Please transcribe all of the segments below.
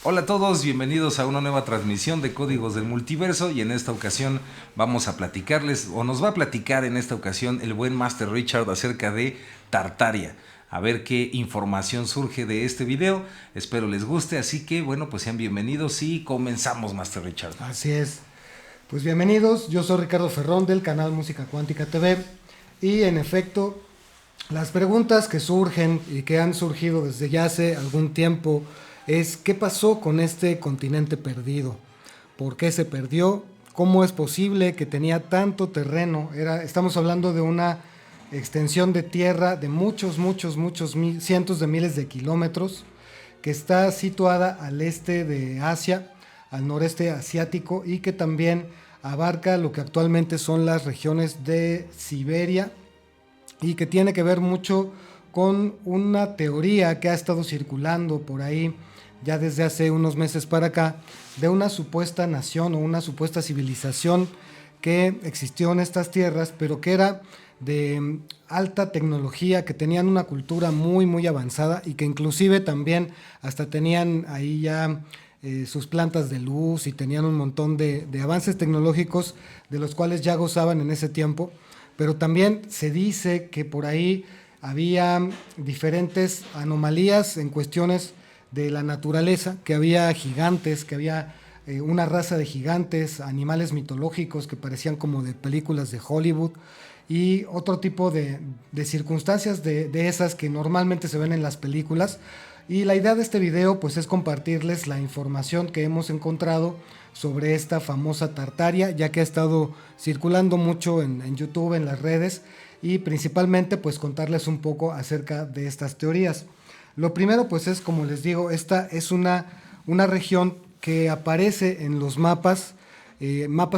Hola a todos, bienvenidos a una nueva transmisión de Códigos del Multiverso y en esta ocasión vamos a platicarles, o nos va a platicar en esta ocasión el buen Master Richard acerca de Tartaria. A ver qué información surge de este video, espero les guste, así que bueno, pues sean bienvenidos y comenzamos, Master Richard. Así es. Pues bienvenidos, yo soy Ricardo Ferrón del canal Música Cuántica TV y en efecto las preguntas que surgen y que han surgido desde ya hace algún tiempo es ¿qué pasó con este continente perdido? ¿Por qué se perdió? ¿Cómo es posible que tenía tanto terreno? Estamos hablando de una extensión de tierra de muchos cientos de miles de kilómetros que está situada al este de Asia, al noreste asiático y que también abarca lo que actualmente son las regiones de Siberia y que tiene que ver mucho con una teoría que ha estado circulando por ahí ya desde hace unos meses para acá de una supuesta nación o una supuesta civilización que existió en estas tierras, pero que era de alta tecnología, que tenían una cultura muy avanzada y que inclusive también hasta tenían ahí ya sus plantas de luz y tenían un montón de avances tecnológicos de los cuales ya gozaban en ese tiempo, pero también se dice que por ahí había diferentes anomalías en cuestiones de la naturaleza, que había gigantes, que había una raza de gigantes, animales mitológicos que parecían como de películas de Hollywood y otro tipo de circunstancias de esas que normalmente se ven en las películas. Y la idea de este video pues es compartirles la información que hemos encontrado sobre esta famosa Tartaria, ya que ha estado circulando mucho en YouTube, en las redes, y principalmente pues contarles un poco acerca de estas teorías. Lo primero pues es, como les digo, esta es una región que aparece en los mapas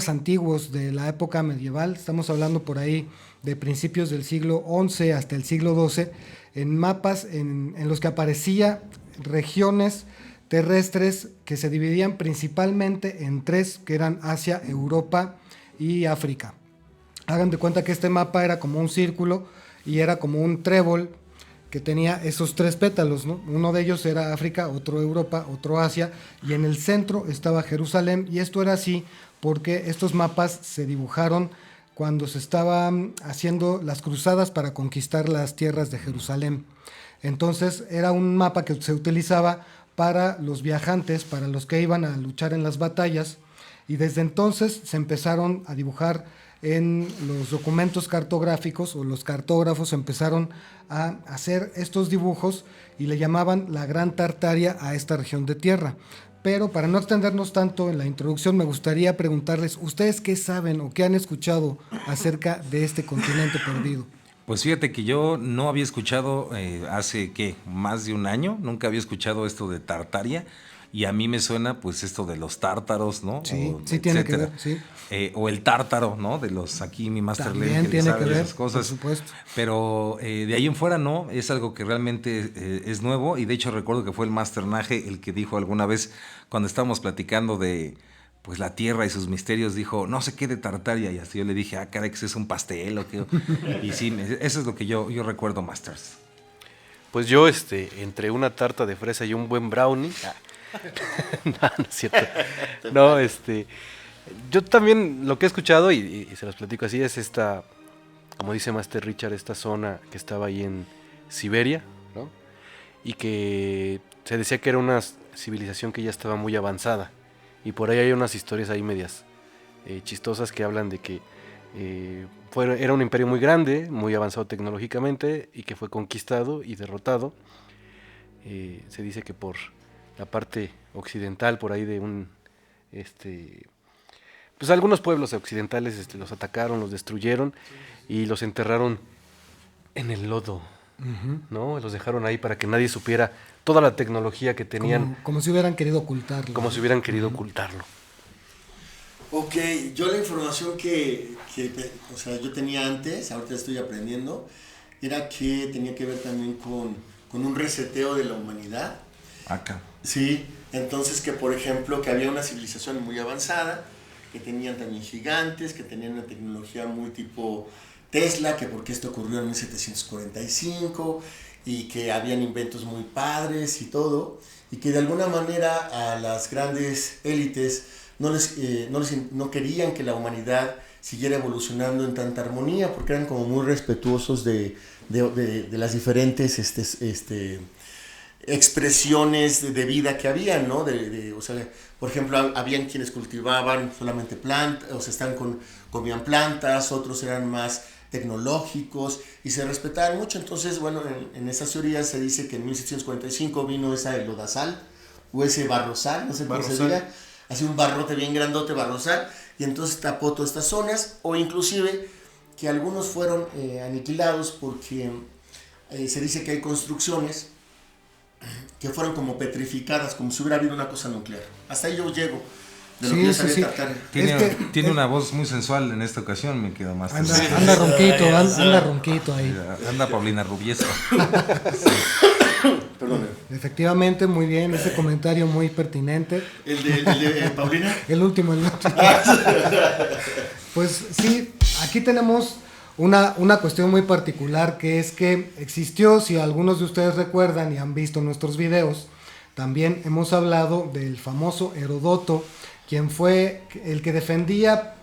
antiguos de la época medieval. Estamos hablando por ahí de principios del siglo XI hasta el siglo XII, en mapas en los que aparecía regiones terrestres que se dividían principalmente en tres, que eran Asia, Europa y África. Hagan de cuenta que este mapa era como un círculo y era como un trébol que tenía esos tres pétalos, ¿no? Uno de ellos era África, otro Europa, otro Asia, y en el centro estaba Jerusalén, y esto era así porque estos mapas se dibujaron cuando se estaban haciendo las cruzadas para conquistar las tierras de Jerusalén. Entonces era un mapa que se utilizaba para los viajantes, para los que iban a luchar en las batallas, y desde entonces se empezaron a dibujar en los documentos cartográficos, o los cartógrafos empezaron a hacer estos dibujos y le llamaban la Gran Tartaria a esta región de tierra. Pero para no extendernos tanto en la introducción, me gustaría preguntarles, ¿ustedes qué saben o qué han escuchado acerca de este continente perdido? Pues fíjate que yo no había escuchado hace, ¿qué? Más de un año, nunca había escuchado esto de Tartaria y a mí me suena pues esto de los tártaros, ¿no? Sí, O sí tiene que etcétera. ver, sí. O el tártaro, ¿no? De los, aquí mi Master Len También que le tiene que sabe de ver, esas por cosas, supuesto. pero de ahí en fuera no, es algo que realmente es nuevo y de hecho recuerdo que fue el Master Nage el que dijo alguna vez cuando estábamos platicando de pues la tierra y sus misterios, dijo, no sé qué de Tartaria, y así yo le dije, ah, caray, que es un pastel o qué. Y sí, eso es lo que yo recuerdo, Masters. Pues yo, entre una tarta de fresa y un buen brownie. No, no es cierto. No, yo también lo que he escuchado, y se los platico así, es esta, como dice Master Richard, esta zona que estaba ahí en Siberia, ¿no? Y que se decía que era una civilización que ya estaba muy avanzada. Y por ahí hay unas historias ahí medias chistosas que hablan de que era un imperio muy grande, muy avanzado tecnológicamente, y que fue conquistado y derrotado. Se dice que por la parte occidental, por ahí de pues algunos pueblos occidentales los atacaron, los destruyeron y los enterraron en el lodo, ¿no? Los dejaron ahí para que nadie supiera toda la tecnología que tenían, Como si hubieran querido ocultarlo. como si hubieran querido ocultarlo. Ok, yo la información o sea, yo tenía antes, ahorita estoy aprendiendo, era que tenía que ver también con un reseteo de la humanidad. Acá. Sí, entonces que por ejemplo que había una civilización muy avanzada, que tenían también gigantes, que tenían una tecnología muy tipo Tesla, que porque esto ocurrió en 1745, y que habían inventos muy padres y todo, y que de alguna manera a las grandes élites no querían que la humanidad siguiera evolucionando en tanta armonía, porque eran como muy respetuosos de las diferentes expresiones de vida que había, ¿no? O sea, por ejemplo, habían quienes cultivaban solamente plantas, o sea, comían plantas, otros eran más tecnológicos y se respetaban mucho. Entonces, bueno, en esas teorías se dice que en 1745 vino esa de lodazal, o ese barrosal, no sé cómo se diga, así un barrote bien grandote, barrosal, y entonces tapó todas estas zonas, o inclusive que algunos fueron aniquilados porque se dice que hay construcciones que fueron como petrificadas, como si hubiera habido una cosa nuclear. Hasta ahí yo llego. De lo que yo sabía Tartaria. Tiene una voz muy sensual en esta ocasión, me quedo más. Anda ronquito ahí. Anda Paulina Rubiesco. Perdón. Efectivamente, muy bien, ese comentario muy pertinente. ¿El de Paulina? El último. Pues sí, aquí tenemos una cuestión muy particular, que es que existió, si algunos de ustedes recuerdan y han visto nuestros videos, también hemos hablado del famoso Heródoto, quien fue el que defendía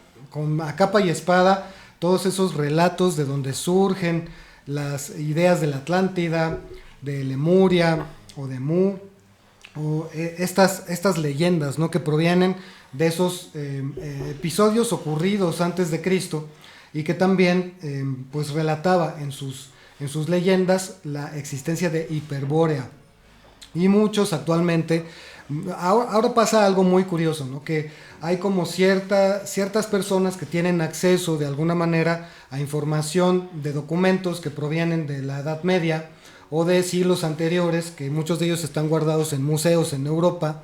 a capa y espada todos esos relatos de donde surgen las ideas de la Atlántida, de Lemuria o de Mu, o estas leyendas, ¿no?, que provienen de esos episodios ocurridos antes de Cristo, y que también pues relataba en sus leyendas la existencia de Hiperbórea. Y muchos actualmente, ahora pasa algo muy curioso, ¿no?, que hay como ciertas personas que tienen acceso de alguna manera a información de documentos que provienen de la Edad Media o de siglos anteriores, que muchos de ellos están guardados en museos en Europa,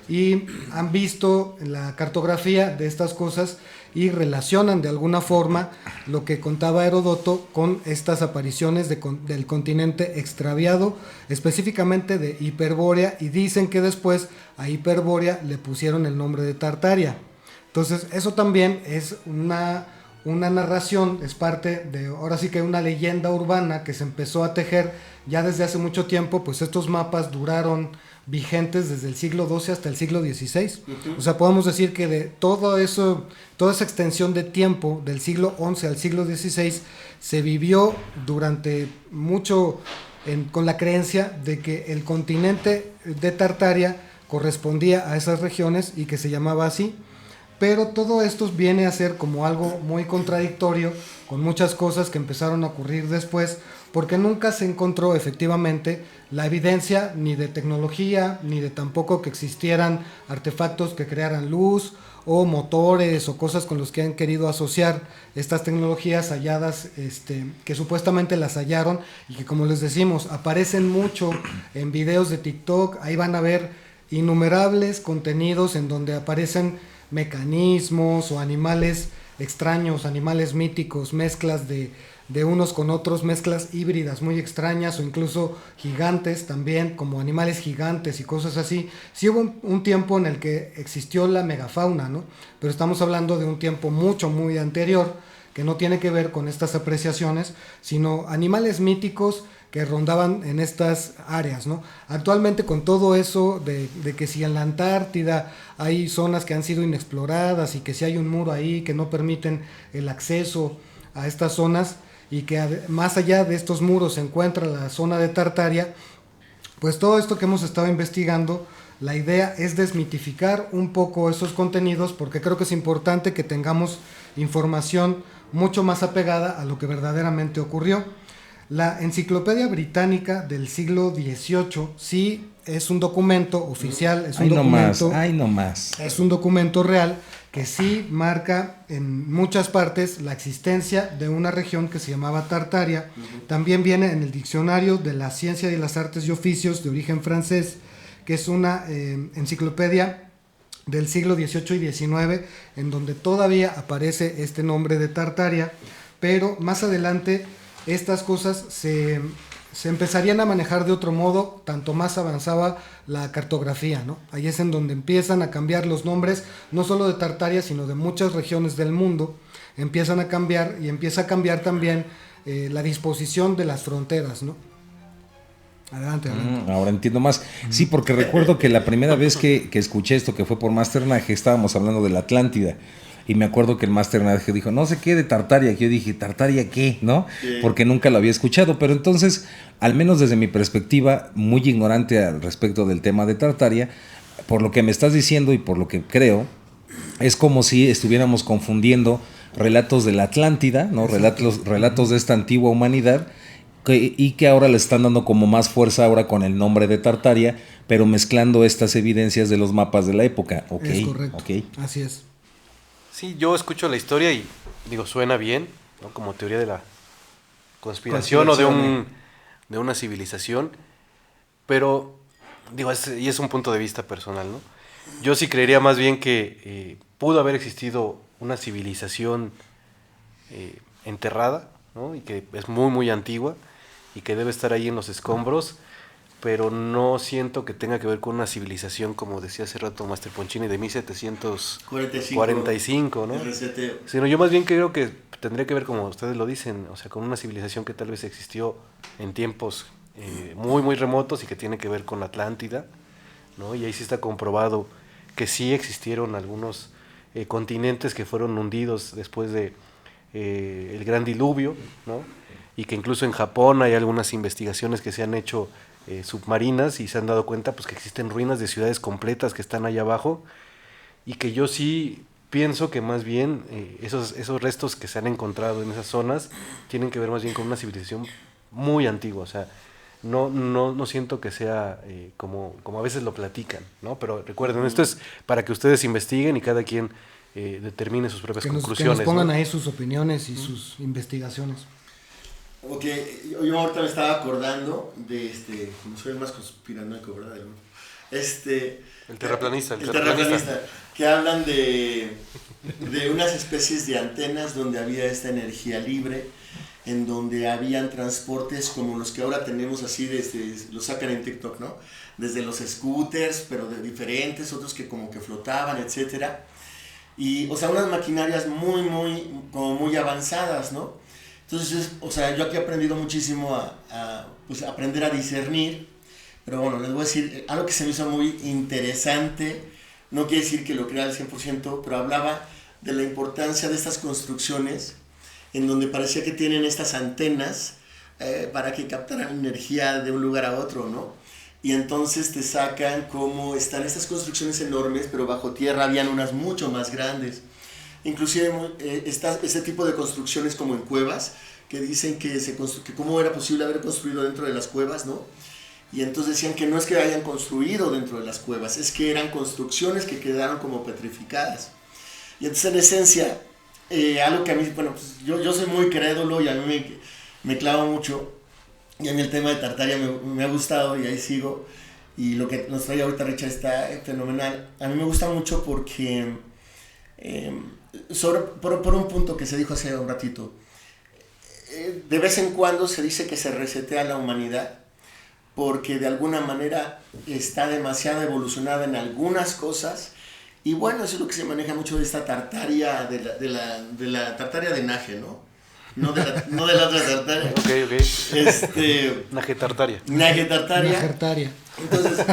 y han visto la cartografía de estas cosas y relacionan de alguna forma lo que contaba Heródoto con estas apariciones del continente extraviado, específicamente de Hiperbórea, y dicen que después a Hiperbórea le pusieron el nombre de Tartaria. Entonces eso también es una narración, es parte de, ahora sí que una leyenda urbana que se empezó a tejer ya desde hace mucho tiempo. Pues estos mapas duraron vigentes desde el siglo XII hasta el siglo XVI. O sea, podemos decir que de todo eso, toda esa extensión de tiempo del siglo XI al siglo XVI se vivió durante mucho con la creencia de que el continente de Tartaria correspondía a esas regiones y que se llamaba así. Pero todo esto viene a ser como algo muy contradictorio con muchas cosas que empezaron a ocurrir después, porque nunca se encontró efectivamente la evidencia ni de tecnología, ni de tampoco que existieran artefactos que crearan luz o motores o cosas con los que han querido asociar estas tecnologías halladas, que supuestamente las hallaron y que, como les decimos, aparecen mucho en videos de TikTok. Ahí van a ver innumerables contenidos en donde aparecen mecanismos o animales extraños, animales míticos, mezclas de unos con otros, mezclas híbridas muy extrañas, o incluso gigantes también, como animales gigantes y cosas así. Sí hubo un tiempo en el que existió la megafauna, ¿no? Pero estamos hablando de un tiempo muy anterior, que no tiene que ver con estas apreciaciones, sino animales míticos que rondaban en estas áreas, ¿no? Actualmente, con todo eso de que si en la Antártida hay zonas que han sido inexploradas y que si hay un muro ahí que no permiten el acceso a estas zonas, y que más allá de estos muros se encuentra la zona de Tartaria, pues todo esto que hemos estado investigando, la idea es desmitificar un poco esos contenidos, porque creo que es importante que tengamos información mucho más apegada a lo que verdaderamente ocurrió. La Enciclopedia Británica del siglo XVIII sí es un documento oficial, es un documento real que sí marca en muchas partes la existencia de una región que se llamaba Tartaria. También viene en el Diccionario de la Ciencia y las Artes y Oficios de origen francés, que es una enciclopedia del siglo XVIII y XIX, en donde todavía aparece este nombre de Tartaria, pero más adelante estas cosas se empezarían a manejar de otro modo, tanto más avanzaba la cartografía, ¿no? Ahí es en donde empiezan a cambiar los nombres, no solo de Tartaria, sino de muchas regiones del mundo, empiezan a cambiar, y empieza a cambiar también la disposición de las fronteras, ¿no? Adelante. Ahora entiendo más. Sí, porque recuerdo que la primera vez que escuché esto, que fue por Master Nage, estábamos hablando de la Atlántida. Y me acuerdo que el Master Nage dijo, no sé qué de Tartaria. Que yo dije, ¿Tartaria qué? ¿No? Sí. Porque nunca lo había escuchado. Pero entonces, al menos desde mi perspectiva, muy ignorante al respecto del tema de Tartaria, por lo que me estás diciendo y por lo que creo, es como si estuviéramos confundiendo relatos de la Atlántida, ¿no? Relatos de esta antigua humanidad, y que ahora le están dando como más fuerza ahora con el nombre de Tartaria, pero mezclando estas evidencias de los mapas de la época. Es correcto. Ok. Así es. Sí, yo escucho la historia y digo, suena bien, ¿no? Como teoría de la conspiración o de una civilización, pero digo, y es un punto de vista personal, ¿no? Yo sí creería más bien que pudo haber existido una civilización enterrada, ¿no? Y que es muy, muy antigua y que debe estar ahí en los escombros, pero no siento que tenga que ver con una civilización, como decía hace rato Master Ponchini, de 1745, ¿no? El reseteo. Sino yo más bien creo que tendría que ver, como ustedes lo dicen, o sea, con una civilización que tal vez existió en tiempos muy, muy remotos y que tiene que ver con la Atlántida, ¿no? Y ahí sí está comprobado que sí existieron algunos continentes que fueron hundidos después de el gran diluvio, ¿no? Y que incluso en Japón hay algunas investigaciones que se han hecho submarinas y se han dado cuenta pues que existen ruinas de ciudades completas que están allá abajo, y que yo sí pienso que más bien esos restos que se han encontrado en esas zonas tienen que ver más bien con una civilización muy antigua. O sea, no siento que sea como a veces lo platican, ¿no? Pero recuerden, esto es para que ustedes investiguen y cada quien determine sus propias conclusiones. Que nos pongan, ¿no? ahí sus opiniones y sus investigaciones. Ok, yo ahorita me estaba acordando de como soy el más conspiranoico, ¿verdad? El terraplanista. Que hablan de unas especies de antenas donde había esta energía libre, en donde habían transportes como los que ahora tenemos así, lo sacan en TikTok, ¿no? Desde los scooters, pero de diferentes, otros que como que flotaban, etcétera. Y, o sea, unas maquinarias como muy avanzadas, ¿no? Entonces, o sea, yo aquí he aprendido muchísimo pues, aprender a discernir, pero bueno, les voy a decir algo que se me hizo muy interesante, no quiere decir que lo crea al 100%, pero hablaba de la importancia de estas construcciones, en donde parecía que tienen estas antenas para que captaran energía de un lugar a otro, ¿no? Y entonces te sacan cómo están estas construcciones enormes, pero bajo tierra habían unas mucho más grandes. Inclusive este tipo de construcciones como en cuevas, que dicen que cómo era posible haber construido dentro de las cuevas, ¿no? Y entonces decían que no es que hayan construido dentro de las cuevas, es que eran construcciones que quedaron como petrificadas. Y entonces en esencia, algo que a mí, bueno, pues yo soy muy crédulo y a mí me clavo mucho, y a mí el tema de Tartaria me ha gustado y ahí sigo, y lo que nos trae ahorita Richard está fenomenal. A mí me gusta mucho porque... por un punto que se dijo hace un ratito, de vez en cuando se dice que se resetea la humanidad porque de alguna manera está demasiado evolucionada en algunas cosas, y bueno, eso es lo que se maneja mucho de esta Tartaria, de la Tartaria de Nage, ¿no? No de la otra Tartaria. Ok. Nage Tartaria. Entonces,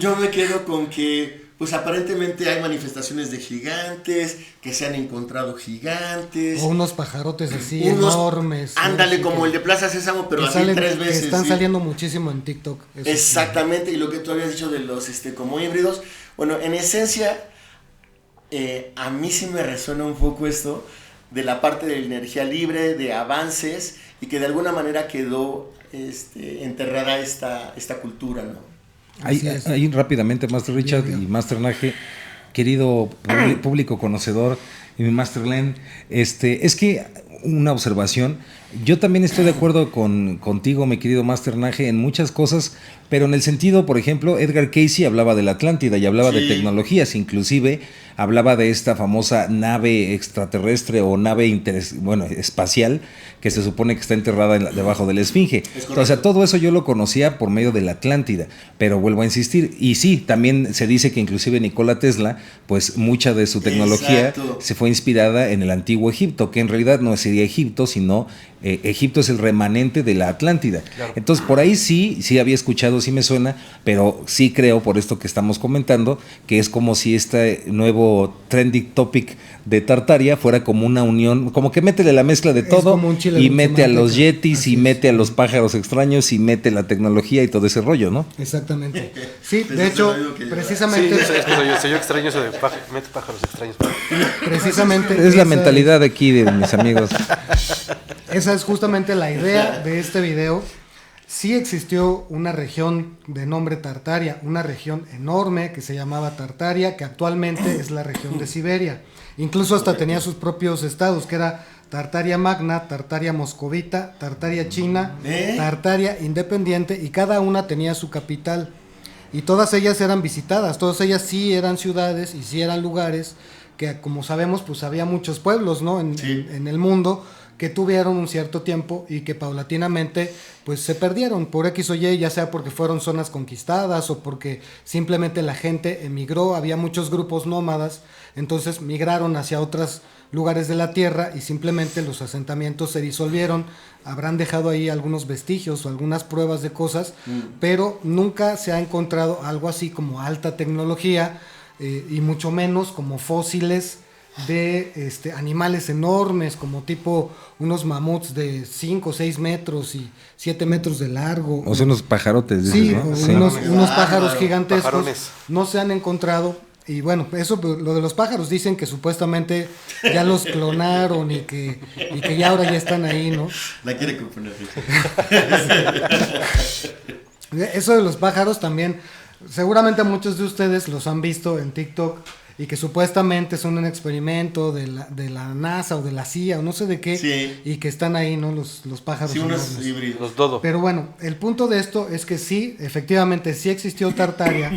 yo me quedo con que pues aparentemente hay manifestaciones de gigantes, que se han encontrado gigantes. O unos pajarotes así enormes. Ándale, ¿no? como el de Plaza Sésamo, pero así 3 veces. Que están saliendo muchísimo en TikTok. Exactamente, sí. Y lo que tú habías dicho de los como híbridos. Bueno, en esencia, a mí sí me resuena un poco esto de la parte de la energía libre, de avances, y que de alguna manera quedó enterrada esta cultura, ¿no? Ahí rápidamente, Master Richard y Master Nage, querido público conocedor, y mi Master Len, es que una observación, yo también estoy de acuerdo contigo, mi querido Master Nage, en muchas cosas, pero en el sentido, por ejemplo, Edgar Cayce hablaba de la Atlántida y hablaba de tecnologías, inclusive hablaba de esta famosa nave extraterrestre o nave espacial que se supone que está enterrada debajo de la Esfinge. O sea, todo eso yo lo conocía por medio de la Atlántida, pero vuelvo a insistir, y sí, también se dice que inclusive Nikola Tesla, pues mucha de su tecnología se fue inspirada en el antiguo Egipto, que en realidad no es sería Egipto, sino Egipto es el remanente de la Atlántida. Claro. Entonces, por ahí sí había escuchado, sí me suena, pero sí creo, por esto que estamos comentando, que es como si este nuevo trending topic de Tartaria fuera como una unión, como que métele la mezcla de Es todo como un chile y dulce mete a los manteca. yetis Así y es. mete a los pájaros extraños y mete la tecnología y todo ese rollo, ¿no? Exactamente. Sí, Pues de eso hecho, es lo mismo que yo. precisamente, Sí, es que soy yo extraño eso de mete pájaros extraños. precisamente Es la esa mentalidad de aquí de mis amigos. Esa es justamente la idea de este video. Sí existió una región de nombre Tartaria, una región enorme que se llamaba Tartaria, que actualmente es la región de Siberia. Incluso hasta tenía sus propios estados, que era Tartaria Magna, Tartaria Moscovita, Tartaria China, Tartaria Independiente, y cada una tenía su capital. Y todas ellas eran visitadas, todas ellas sí eran ciudades y sí eran lugares que, como sabemos, pues había muchos pueblos, ¿no? En el mundo, que tuvieron un cierto tiempo y que paulatinamente pues se perdieron por X o Y, ya sea porque fueron zonas conquistadas o porque simplemente la gente emigró, había muchos grupos nómadas, entonces migraron hacia otros lugares de la tierra y simplemente los asentamientos se disolvieron, habrán dejado ahí algunos vestigios o algunas pruebas de cosas, pero nunca se ha encontrado algo así como alta tecnología y mucho menos como fósiles de animales enormes, como tipo unos mamuts de 5 o 6 metros y 7 metros de largo. O sea, unos pajarotes, dices, Sí, ¿no? o Sí. unos pájaros gigantescos. Pajarones. No se han encontrado. Y bueno, eso, pues, lo de los pájaros dicen que supuestamente ya los clonaron y que ya ahora ya están ahí, ¿no? La quiere componer. Eso de los pájaros también, seguramente muchos de ustedes los han visto en TikTok y que supuestamente son un experimento de la NASA o de la CIA o no sé de qué, Sí. y que están ahí, ¿no? Los pájaros Sí, unos enormes. híbridos. Los dodo. Pero bueno, el punto de esto es que sí, efectivamente, sí existió Tartaria.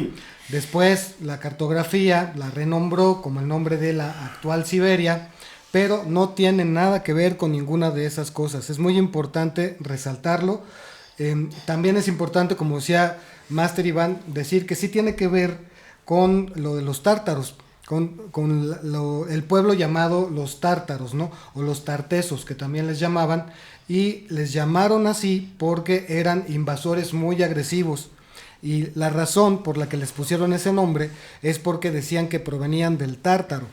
Después la cartografía la renombró como el nombre de la actual Siberia, pero no tiene nada que ver con ninguna de esas cosas. Es muy importante resaltarlo. También es importante, como decía Master Iván, decir que sí tiene que ver con lo de los tártaros, con el pueblo llamado los tártaros, ¿no? O los tartesos, que también les llamaban, y les llamaron así porque eran invasores muy agresivos. Y la razón por la que les pusieron ese nombre es porque decían que provenían del Tártaro,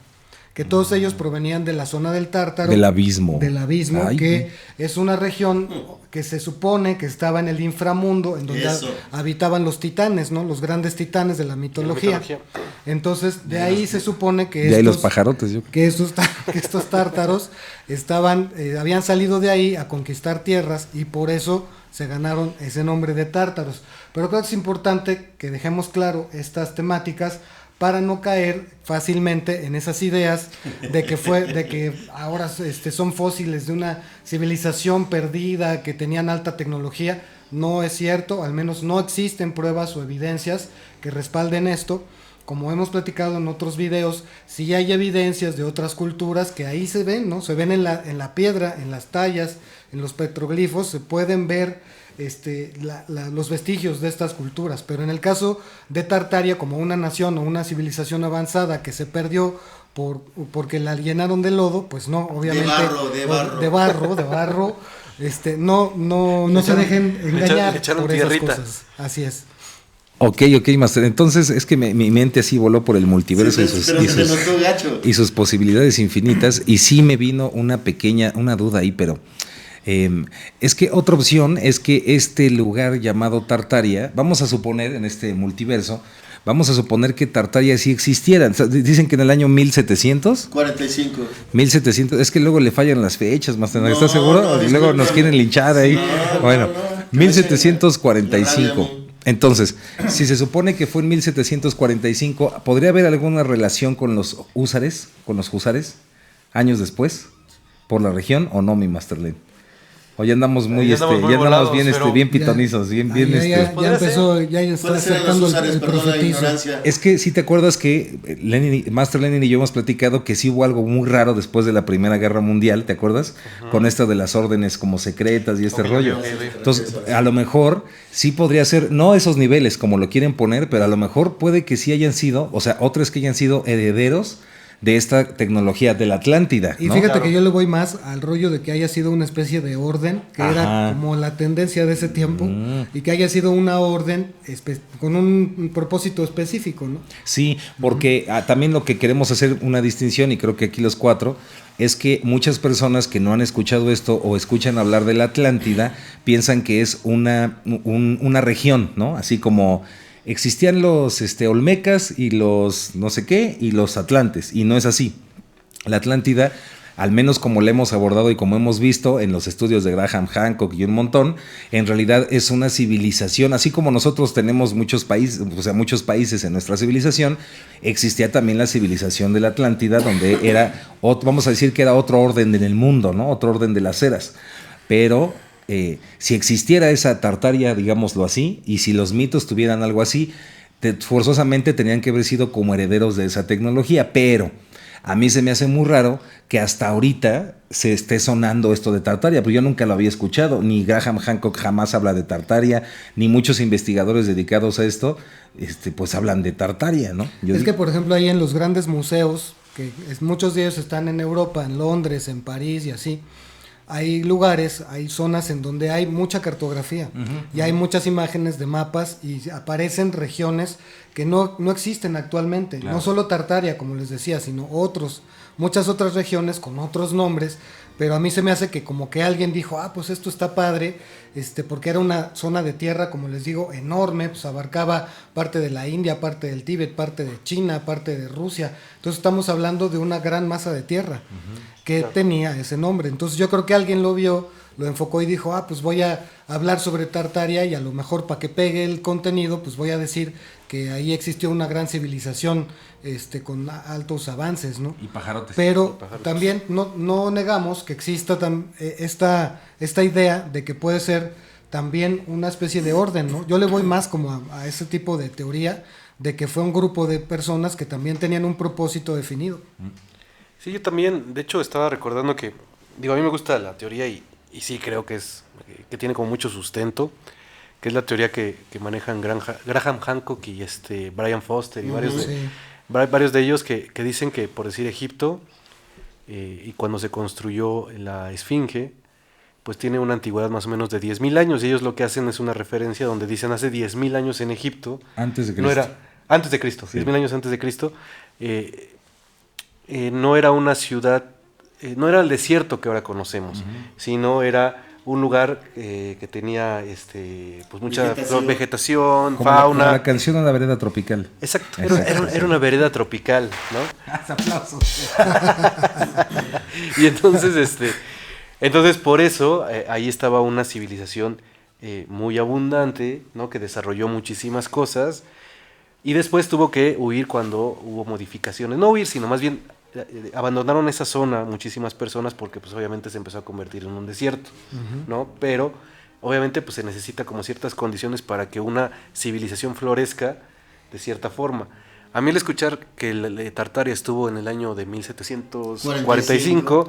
que todos ellos provenían de la zona del Tártaro. Del abismo. Del abismo, Ay, que es una región que se supone que estaba en el inframundo, en donde Eso. habitaban los titanes, ¿no? Los grandes titanes de la mitología. Entonces, de ahí se supone que De ahí los pajarotes, yo creo. que estos tártaros habían salido de ahí a conquistar tierras y por eso se ganaron ese nombre de tártaros. Pero creo que es importante que dejemos claro estas temáticas para no caer fácilmente en esas ideas de que ahora son fósiles de una civilización perdida que tenían alta tecnología. No es cierto, al menos no existen pruebas o evidencias que respalden esto. Como hemos platicado en otros videos, sí hay evidencias de otras culturas que ahí se ven, ¿no? Se ven en la piedra, en las tallas, en los petroglifos, se pueden ver los vestigios de estas culturas. Pero en el caso de Tartaria, como una nación o una civilización avanzada que se perdió porque la llenaron de lodo, pues no, obviamente. De barro. No se dejen engañar Le echaron por esas tierrita. cosas. Así es. Ok, Master. Entonces es que mi mente así voló por el multiverso Pero se te notó gacho. y sus posibilidades infinitas. Y sí me vino una duda ahí, pero es que otra opción es que este lugar llamado Tartaria, vamos a suponer en este multiverso, vamos a suponer que Tartaria sí existiera. Dicen que en el año 1700. 45. 1700, es que luego le fallan las fechas, Master. No, ¿Estás seguro? no, Y luego nos quieren linchar ahí. No, Bueno, no. 1745. Entonces, si se supone que fue en 1745, ¿podría haber alguna relación con los húsares, años después, por la región o no, mi Master Lane? O ya andamos muy, Ya andamos muy ya andamos volados, bien, pero- bien pitonizos, bien, bien, Ya Podría empezó, ya está Puede ser acercando los usares, el perdón la profetismo. ignorancia. Es que si te acuerdas que Master Lenin y yo hemos platicado que sí hubo algo muy raro después de la Primera Guerra Mundial, ¿te acuerdas? Con esta de las órdenes como secretas y este Ok, rollo. ok. Entonces, a lo mejor sí podría ser, no esos niveles como lo quieren poner, pero a lo mejor puede que sí hayan sido, o sea, otros que hayan sido herederos de esta tecnología de la Atlántida, Y ¿no? fíjate Claro. que yo le voy más al rollo de que haya sido una especie de orden, que era Ajá. como la tendencia de ese tiempo, y que haya sido una orden con un propósito específico, ¿no? Sí, porque también lo que queremos hacer una distinción, y creo que aquí los cuatro, es que muchas personas que no han escuchado esto o escuchan hablar de la Atlántida piensan que es una región, ¿no? Así como existían los olmecas y los no sé qué y los atlantes, y no es así. La Atlántida, al menos como la hemos abordado y como hemos visto en los estudios de Graham Hancock y un montón, en realidad es una civilización, así como nosotros tenemos muchos países en nuestra civilización, existía también la civilización de la Atlántida, donde era, vamos a decir que era otro orden en el mundo, ¿no? Otro orden de las eras. Pero si existiera esa Tartaria, digámoslo así, y si los mitos tuvieran algo así, forzosamente tenían que haber sido como herederos de esa tecnología, pero a mí se me hace muy raro que hasta ahorita se esté sonando esto de Tartaria, pero yo nunca lo había escuchado, ni Graham Hancock jamás habla de Tartaria, ni muchos investigadores dedicados a esto, pues hablan de Tartaria, ¿no? Es que, por ejemplo, ahí en los grandes museos, que muchos de ellos están en Europa, en Londres, en París y así, hay lugares, hay zonas en donde hay mucha cartografía y hay muchas imágenes de mapas y aparecen regiones que no existen actualmente. Claro. No solo Tartaria, como les decía, sino muchas otras regiones con otros nombres, pero a mí se me hace que como que alguien dijo, pues esto está padre, porque era una zona de tierra, como les digo, enorme, pues abarcaba parte de la India, parte del Tíbet, parte de China, parte de Rusia. Entonces estamos hablando de una gran masa de tierra que tenía ese nombre. Entonces yo creo que alguien lo vio, lo enfocó y dijo, pues voy a hablar sobre Tartaria y a lo mejor para que pegue el contenido, pues voy a decir que ahí existió una gran civilización con altos avances, ¿no? Y pajarotes. Pero también no negamos que exista esta idea de que puede ser también una especie de orden, ¿no? Yo le voy más como a ese tipo de teoría de que fue un grupo de personas que también tenían un propósito definido. Sí, yo también, de hecho, estaba recordando que, a mí me gusta la teoría y sí creo que que tiene como mucho sustento, que es la teoría que manejan Graham Hancock y Brian Foster y varios de ellos que dicen que, por decir Egipto, y cuando se construyó la Esfinge, pues tiene una antigüedad más o menos de 10.000 años, y ellos lo que hacen es una referencia donde dicen hace 10.000 años en Egipto. Antes de Cristo. No era, antes de Cristo, sí. 10.000 años antes de Cristo, no era una ciudad, no era el desierto que ahora conocemos, sino era un lugar que tenía pues mucha vegetación, como fauna. Como la canción de la vereda tropical. Exacto, era una vereda tropical, ¿no? Aplausos. Y entonces por eso ahí estaba una civilización muy abundante, ¿no? Que desarrolló muchísimas cosas y después tuvo que huir cuando hubo modificaciones. No huir, sino más bien abandonaron esa zona muchísimas personas porque pues obviamente se empezó a convertir en un desierto, ¿no? Pero obviamente pues se necesita como ciertas condiciones para que una civilización florezca de cierta forma. A mí el escuchar que Tartaria estuvo en el año de 1745,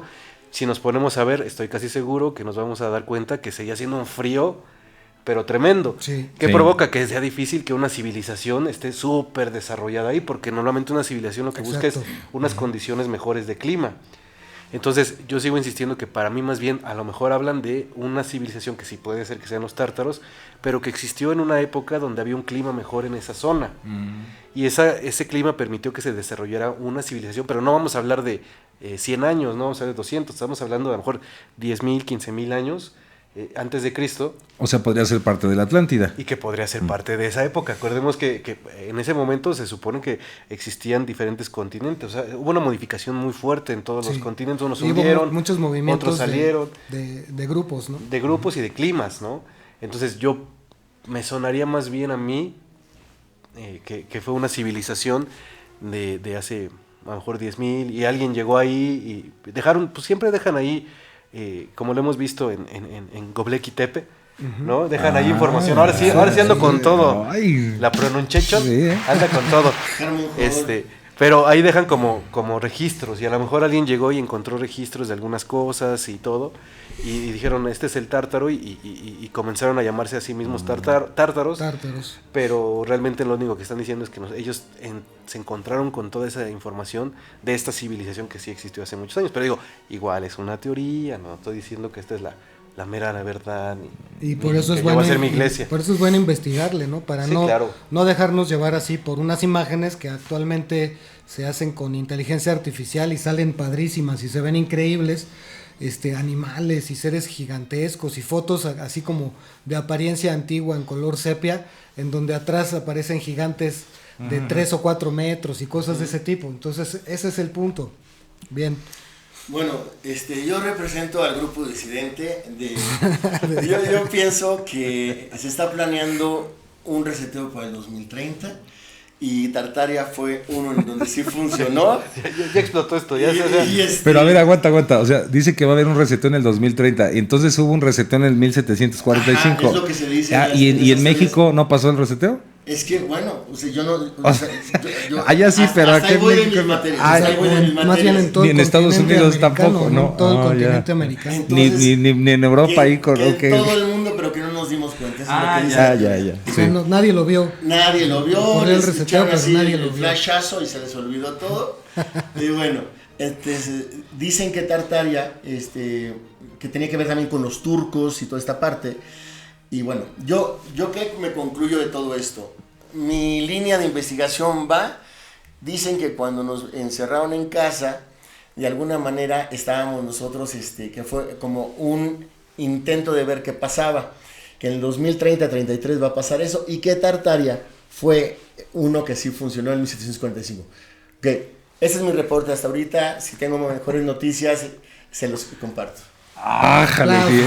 si nos ponemos a ver, estoy casi seguro que nos vamos a dar cuenta que seguía siendo un frío pero tremendo, que provoca que sea difícil que una civilización esté súper desarrollada ahí, porque normalmente una civilización lo que busca es unas condiciones mejores de clima. Entonces yo sigo insistiendo que para mí más bien a lo mejor hablan de una civilización que sí puede ser que sean los tártaros, pero que existió en una época donde había un clima mejor en esa zona. Y ese clima permitió que se desarrollara una civilización, pero no vamos a hablar de 100 años, no vamos a hablar de 200, estamos hablando de a lo mejor 10.000, 15.000 años antes de Cristo. O sea, podría ser parte de la Atlántida. Y que podría ser parte de esa época. Acordemos que en ese momento se supone que existían diferentes continentes. O sea, hubo una modificación muy fuerte en todos los continentes. Unos hundieron, muchos movimientos otros salieron. De grupos, ¿no? De grupos y de climas, ¿no? Entonces me sonaría más bien a mí que fue una civilización de hace a lo mejor 10.000 y alguien llegó ahí y dejaron, pues siempre dejan ahí, como lo hemos visto en Göbekli Tepe, ¿no? Dejan ahí información. Ahora sí ando con todo. Ay. La pronunciación anda con todo. Pero ahí dejan como registros, y a lo mejor alguien llegó y encontró registros de algunas cosas y todo, y dijeron, este es el tártaro, y comenzaron a llamarse a sí mismos tártaros, pero realmente lo único que están diciendo es que ellos se encontraron con toda esa información de esta civilización que sí existió hace muchos años. Pero digo, igual es una teoría, no estoy diciendo que esta es la mera verdad, y por eso es bueno, bueno a ser mi iglesia. Por eso es bueno investigarle, ¿no? Para Sí, claro. no dejarnos llevar así por unas imágenes que actualmente se hacen con inteligencia artificial y salen padrísimas y se ven increíbles, animales y seres gigantescos y fotos así como de apariencia antigua en color sepia, en donde atrás aparecen gigantes de 3 o 4 metros y cosas de ese tipo. Entonces ese es el punto. Bien. Bueno, yo represento al grupo disidente yo pienso que se está planeando un reseteo para el 2030 y Tartaria fue uno en donde sí funcionó. Ya explotó esto, ya Pero a ver, aguanta. O sea, dice que va a haber un reseteo en el 2030. Entonces hubo un reseteo en el 1745. Ajá, es lo que se dice. ¿Y en México no pasó el reseteo? Es que, bueno, o sea, yo no... allá sí, pero hasta aquí ahí voy en de mis México... materias. Más bien en todo ni en Estados Unidos tampoco, ¿no? Todo el continente americano. Entonces, ni en Europa ahí con... que todo el mundo, pero que no nos dimos cuenta. Eso es lo que dice. O sea, nadie lo vio. Nadie lo vio. Ocurrió el reseteo, pero nadie lo el vio. flashazo y se les olvidó todo. Y bueno, dicen que Tartaria, que tenía que ver también con los turcos y toda esta parte. Y bueno, yo qué me concluyo de todo esto. Mi línea de investigación dicen que cuando nos encerraron en casa, de alguna manera estábamos nosotros, que fue como un intento de ver qué pasaba, que en el 2030-33 va a pasar eso, y que Tartaria fue uno que sí funcionó en 1745. Ok, ese es mi reporte hasta ahorita. Si tengo mejores noticias, se los comparto. ¡Ájale! Sí,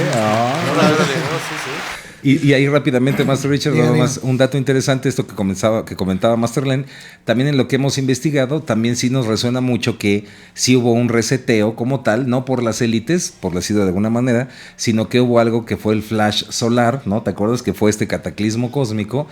Y ahí rápidamente, Master Richard, nada más un dato interesante, esto que comentaba Master Len, también en lo que hemos investigado, también sí nos resuena mucho que sí hubo un reseteo como tal, no por las élites, por decirlo de alguna manera, sino que hubo algo que fue el flash solar, ¿no? ¿Te acuerdas que fue este cataclismo cósmico?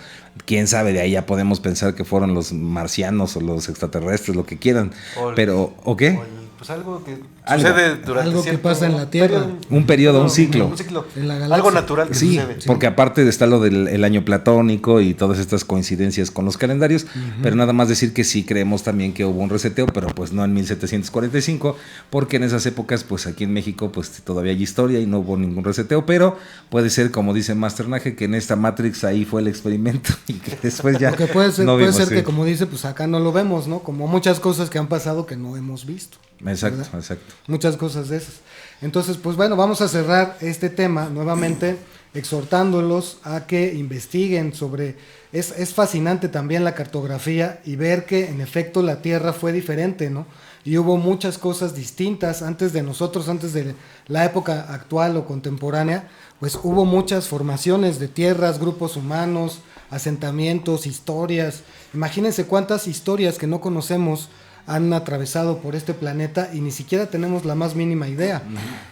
Quién sabe, de ahí ya podemos pensar que fueron los marcianos o los extraterrestres, lo que quieran, pero, ¿o qué? Pues algo que sucede durante algo que pasa en la Tierra. Un periodo, un ciclo. En la galaxia. Algo natural que Sí, sucede. porque aparte está lo del año platónico y todas estas coincidencias con los calendarios, pero nada más decir que sí creemos también que hubo un reseteo, pero pues no en 1745, porque en esas épocas pues aquí en México pues todavía hay historia y no hubo ningún reseteo, pero puede ser, como dice Master Nage, que en esta Matrix ahí fue el experimento y que después ya Porque puede ser, no puede vimos, ser sí. que, como dice, pues acá no lo vemos, ¿no? Como muchas cosas que han pasado que no hemos visto. Exacto, ¿verdad? exacto. Muchas cosas de esas. Entonces, pues bueno, vamos a cerrar este tema nuevamente exhortándolos a que investiguen sobre... Es fascinante también la cartografía y ver que en efecto la Tierra fue diferente, ¿no? Y hubo muchas cosas distintas antes de nosotros, antes de la época actual o contemporánea, pues hubo muchas formaciones de tierras, grupos humanos, asentamientos, historias. Imagínense cuántas historias que no conocemos han atravesado por este planeta y ni siquiera tenemos la más mínima idea.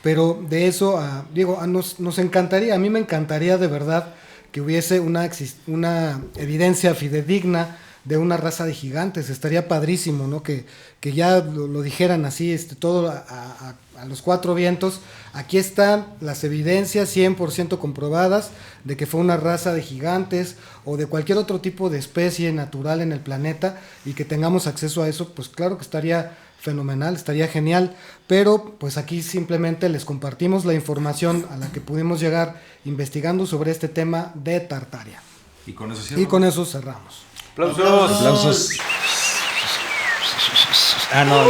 Pero de eso, nos encantaría, a mí me encantaría de verdad que hubiese una evidencia fidedigna de una raza de gigantes. Estaría padrísimo, ¿no? Que ya lo dijeran así, todo a los cuatro vientos. Aquí están las evidencias 100% comprobadas de que fue una raza de gigantes o de cualquier otro tipo de especie natural en el planeta, y que tengamos acceso a eso, pues claro que estaría fenomenal, estaría genial, pero pues aquí simplemente les compartimos la información a la que pudimos llegar investigando sobre este tema de Tartaria. Y con eso Y con eso cerramos. Aplausos. No.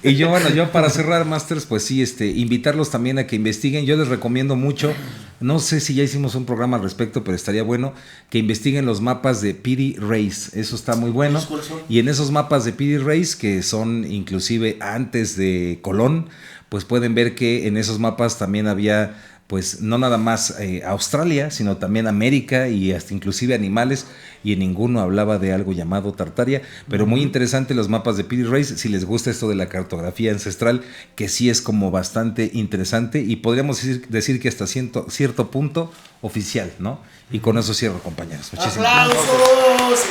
Y yo para cerrar, Masters, pues sí, invitarlos también a que investiguen. Yo les recomiendo mucho, no sé si ya hicimos un programa al respecto, pero estaría bueno que investiguen los mapas de Piri Reis. Eso está muy bueno. Y en esos mapas de Piri Reis, que son inclusive antes de Colón, pues pueden ver que en esos mapas también había, pues no nada más Australia, sino también América y hasta inclusive animales, y en ninguno hablaba de algo llamado Tartaria, pero muy interesante los mapas de Piri Reis, si les gusta esto de la cartografía ancestral, que sí es como bastante interesante y podríamos decir que hasta cierto punto oficial, ¿no? Y con eso cierro, compañeros. Muchísimas gracias. ¡Aplausos!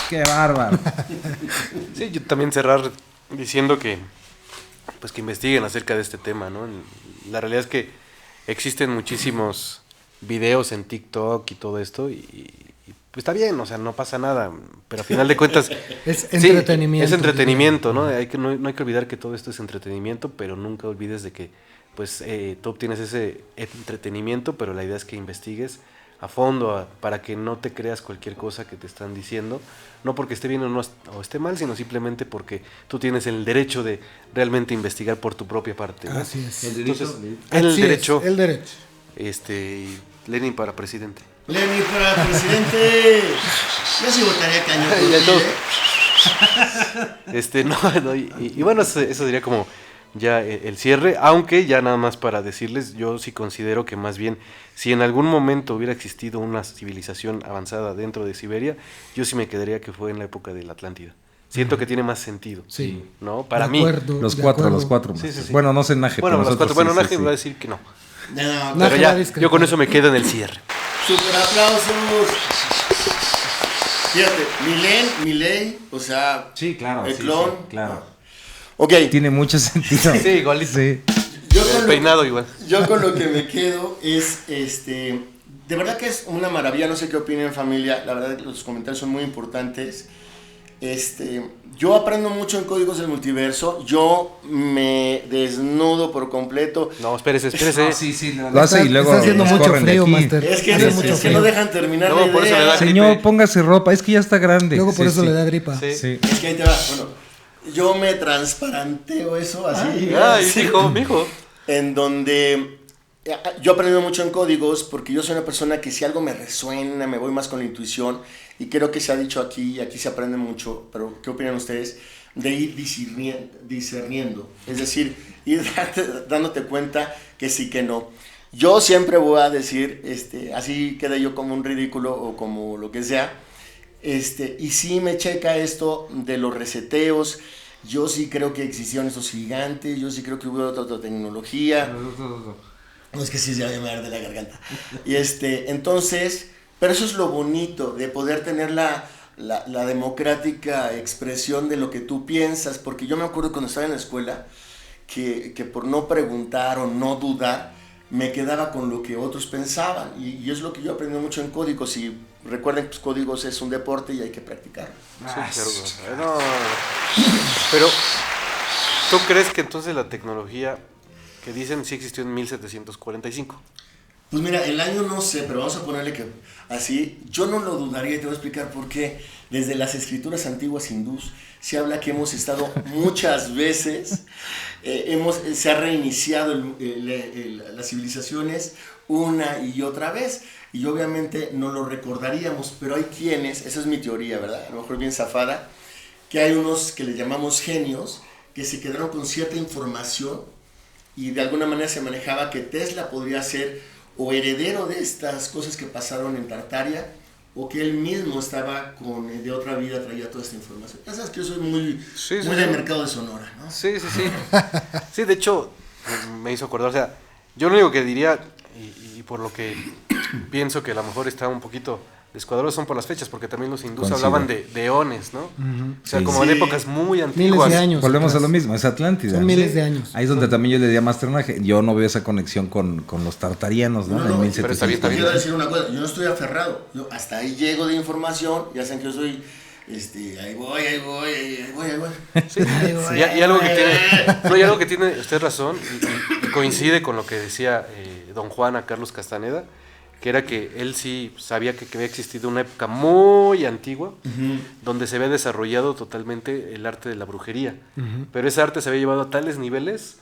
¡Qué bárbaro! Sí, yo también cerrar diciendo que pues que investiguen acerca de este tema, ¿no? La realidad es que existen muchísimos videos en TikTok y todo esto y pues está bien, o sea, no pasa nada, pero a final de cuentas Es sí, entretenimiento. es entretenimiento, ¿no? No hay que olvidar que todo esto es entretenimiento, pero nunca olvides de que pues tú obtienes ese entretenimiento, pero la idea es que investigues a fondo para que no te creas cualquier cosa que te están diciendo, no porque esté bien o esté mal, sino simplemente porque tú tienes el derecho de realmente investigar por tu propia parte, ¿no? Así es. Entonces, Así el es, derecho, el derecho. Lenin para presidente. Lenin para presidente. Yo sí votaría cañón por Ya ti, todos. No, y bueno, eso sería como ya el cierre, aunque ya nada más para decirles, yo sí considero que más bien, si en algún momento hubiera existido una civilización avanzada dentro de Siberia, yo sí me quedaría que fue en la época de la Atlántida. Siento que tiene más sentido, Sí. ¿no? Para De mí. acuerdo, Los de cuatro. Sí, sí, sí. Bueno, no sé Naje, Bueno, pero los cuatro. nosotros Bueno, sí, Naje sí, va a sí. decir que no. No, Naje Pero va a ya, discrepar. yo con eso me quedo en el cierre. super aplausos. Fíjate, Milei, o sea, Sí, claro. el sí, clon. sí, claro. Ok, Tiene mucho sentido. Sí, igualito. Sí. El peinado igual. Yo con lo que me quedo es, de verdad que es una maravilla, no sé qué opinen familia, la verdad que los comentarios son muy importantes. Yo aprendo mucho en Códigos del Multiverso, yo me desnudo por completo. No, espérese. No, sí, lo hace y luego Está haciendo nos mucho corren de frío, aquí. Master. Es que, Hace es mucho que frío. no dejan terminar No, la por eso idea. me da Señor, gripe. póngase ropa, es que ya está grande. Luego por Sí, eso sí. le da gripa. Sí. Sí. Es que ahí te va, bueno, yo me transparenteo eso así. Ay, así, mijo. en donde yo he aprendido mucho en códigos porque yo soy una persona que si algo me resuena, me voy más con la intuición y creo que se ha dicho aquí y aquí se aprende mucho, pero ¿qué opinan ustedes? De ir discerniendo, es decir, ir dándote cuenta que sí, que no. Yo siempre voy a decir, así quede yo como un ridículo o como lo que sea, y sí me checa esto de los reseteos. Yo sí creo que existieron estos gigantes, yo sí creo que hubo otra tecnología. No, es que sí, ya me arde la garganta. Y entonces, pero eso es lo bonito de poder tener la democrática expresión de lo que tú piensas, porque yo me acuerdo cuando estaba en la escuela que por no preguntar o no dudar, me quedaba con lo que otros pensaban, y es lo que yo aprendí mucho en códigos, y recuerden que códigos es un deporte y hay que practicarlo. Sí, claro. No. Pero, ¿tú crees que entonces la tecnología que dicen sí existió en 1745? Pues mira, el año no sé, pero vamos a ponerle que así, yo no lo dudaría y te voy a explicar por qué. Desde las escrituras antiguas hindús se habla que hemos estado muchas veces, se ha reiniciado las civilizaciones una y otra vez, y obviamente no lo recordaríamos, pero hay quienes, esa es mi teoría, ¿verdad? A lo mejor bien zafada, que hay unos que le llamamos genios, que se quedaron con cierta información y de alguna manera se manejaba que Tesla podría ser o heredero de estas cosas que pasaron en Tartaria, o que él mismo estaba de otra vida, traía toda esta información. Ya sabes que yo soy muy del mercado de Sonora, ¿no? Sí. Sí, de hecho, me hizo acordar, o sea, yo lo único que diría, y por lo que pienso que a lo mejor está un poquito descuadrado, son por las fechas, porque también los hindúes hablaban de eones, ¿no? O sea, Sí. como en épocas muy antiguas. Miles de años. Volvemos a atrás. lo mismo, es Atlántida. Son miles de años. Ahí es donde también yo le di a Masternaje. Yo no veo esa conexión con los tartarianos, ¿no? No, En pero está bien, 1700. Quiero decir una cosa, yo no estoy aferrado, yo hasta ahí llego de información, ya saben que yo soy, ahí voy. Sí, y algo que tiene, no, y algo que tiene usted razón, y coincide con lo que decía don Juan a Carlos Castaneda, que era que él sí sabía que había existido una época muy antigua, donde se había desarrollado totalmente el arte de la brujería, pero ese arte se había llevado a tales niveles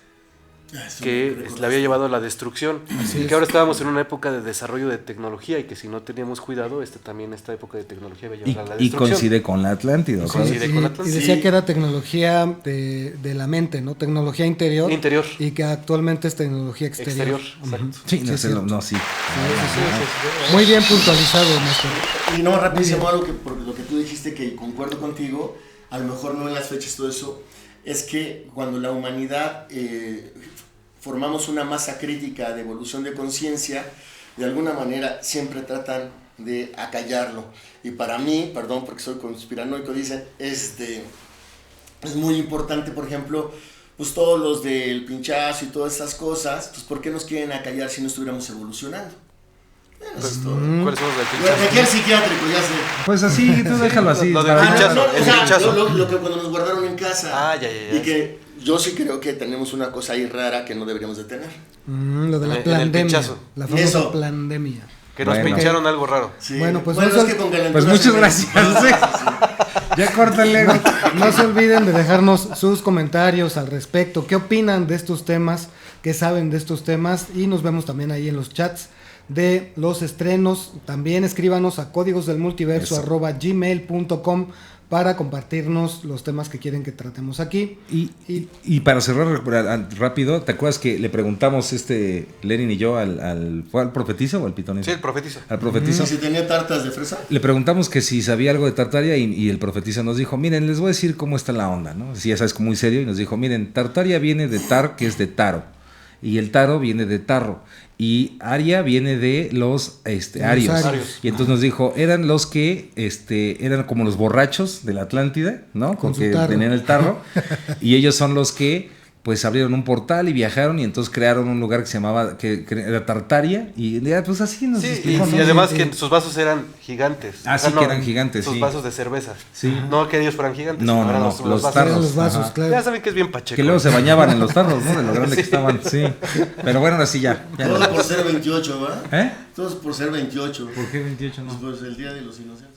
que le había llevado a la destrucción, y que ahora estábamos en una época de desarrollo de tecnología, y que si no teníamos cuidado, también esta época de tecnología había llevado a la Y destrucción. coincide con la Atlántida. ¿sabes? Coincide con Atlas. Y decía que era tecnología de la mente, ¿no? Tecnología interior. Interior. Y que actualmente es tecnología exterior. Exacto. Sí, no, Sí, sé, sí. no, sí. Muy bien puntualizado, maestro. Y no, rapidísimo, algo que por lo que tú dijiste, que concuerdo contigo, a lo mejor no en las fechas, todo eso, es que cuando la humanidad formamos una masa crítica de evolución de conciencia, de alguna manera siempre tratan de acallarlo. Y para mí, perdón porque soy conspiranoico, dicen, es muy importante, por ejemplo, pues todos los del pinchazo y todas esas cosas, pues ¿por qué nos quieren acallar si no estuviéramos evolucionando? Eso es todo. ¿Cuáles son los del Bueno, pinchazo? aquí el psiquiátrico, ya sé. Pues así, tú déjalo así. Lo del para- pinchazo. No, el o sea, pinchazo. lo que cuando nos guardaron en casa. Ah, ya. Y que yo sí creo que tenemos una cosa ahí rara que no deberíamos de tener. Lo de la En el pandemia. pinchazo. La famosa Eso. pandemia. Que nos Bueno. pincharon algo raro. Sí. Bueno, pues bueno no es sol- que con calentura Pues muchas se me- gracias. Sí, ¿eh? sí, sí. Ya córtale. No se olviden de dejarnos sus comentarios al respecto. ¿Qué opinan de estos temas? ¿Qué saben de estos temas? Y nos vemos también ahí en los chats de los estrenos. También escríbanos a códigosdelmultiverso@gmail.com para compartirnos los temas que quieren que tratemos aquí. Y para cerrar rápido, ¿te acuerdas que le preguntamos Lenin y yo ¿fue al profetizo o al pitonizo? Sí, el profetizo. Al profetizo. ¿Y si tenía tartas de fresa? Le preguntamos que si sabía algo de Tartaria y el profetizo nos dijo, miren, les voy a decir cómo está la onda, ¿no? Sí, ya sabes, muy serio, y nos dijo, miren, Tartaria viene de tar, que es de taro, y el taro viene de tarro, y Aria viene de los arios. arios. Y entonces nos dijo, eran los que eran como los borrachos de la Atlántida, ¿no? Con su Porque tarro. tenían el tarro, y ellos son los que pues abrieron un portal y viajaron y entonces crearon un lugar que se llamaba, que era Tartaria, y ya, pues así nos Sí, explicó, y ¿no? además Sí, que sí. sus vasos eran gigantes. Ah, sí, que eran gigantes, Sus sí. vasos de cerveza. Sí. No que ellos fueran gigantes. No, sino no, eran no, los los vasos. tarros. Eran los vasos, Ajá. claro. Ya saben que es bien pacheco. Que luego se bañaban en los tarros, ¿no? De lo grande que Sí. estaban, sí. Pero bueno, ahora sí ya. Todo por ser 28, ¿va? ¿Eh? Todos por ser 28. ¿Por qué 28 Pues el día de los inocentes.